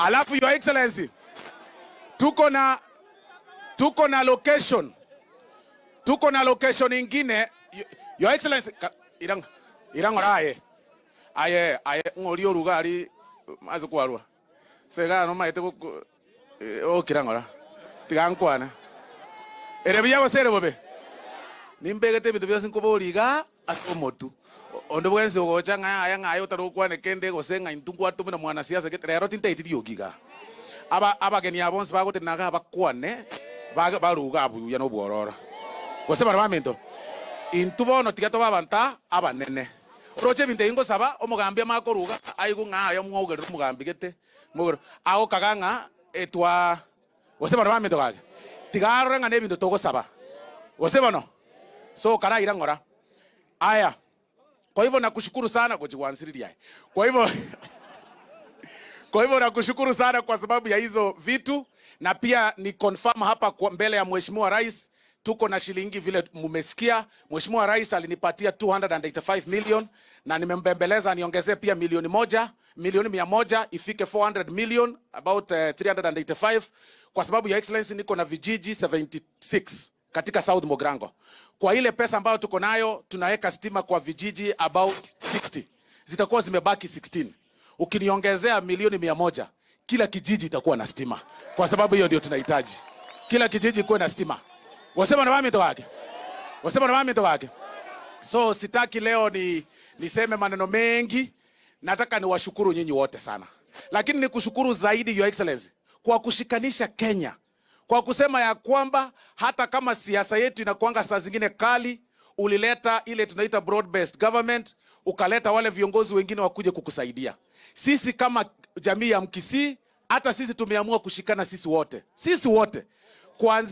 Alafu Your Excellency, tuko na location. Tuko na location ingine. Your Excellency, irangora aye ngori orugari maze kwarwa. Sega no maite o kirangora. Tigankwana. Erebya basere bobe. Nimbegete bitu byose nkoboriga akomotu. Ondo bwense gocha aya ngayo tarukwane kende gosenga intungwa tumina mwana siasa ketrero tinteiti yogiga. Abageni abonse bagotenaga abakwane baruga abuya no bworora. Gose baramento. Intubono tigato babanta abanene. Roche binte ingo saba omugambi amakoruga ayigo ngayo mwogere mugambi gete. Mugoro aho kaganga etwa gose baramento gage. Tigaro nga nebinto togo saba. Gose bano. So kara irangora. Aya. Kwa hivyo nakushukuru sana kwa kujiwansiriria. Kwa hivyo nakushukuru sana kwa sababu ya hizo vitu, na pia ni confirm hapa kwa mbele ya Mheshimiwa Rais tuko na shilingi vile mumesikia. Mheshimiwa Rais alinipatia 285 million na nimembembeleza niongezee pia milioni 100 ifike 400 million, about 385, kwa sababu ya Excellency niko na vijiji 76 katika South Mogrango. Kwa ile pesa ambayo tuko nayo tunaweka stima kwa vijiji about 60. Zitakuwa zimebaki 16. Ukiniongezea milioni 100, kila kijiji itakuwa na stima. Kwa sababu hiyo ndio tunahitaji. Kila kijiji kuwe na stima. Wasema na mami wake. Wasema na mami wake. So sitaki leo niseme maneno mengi. Nataka niwashukuru nyinyi wote sana. Lakini nikushukuru zaidi Your Excellency kwa kushikanisha Kenya. Kwa kusema ya kwamba hata kama siasa yetu inakuanga saa zingine kali, ulileta ile tunaita broad based government, ukaleta wale viongozi wengine wakuje kukusaidia. Sisi kama jamii ya Mkisii, hata sisi tumeamua kushikana sisi wote. Sisi wote. Kwanza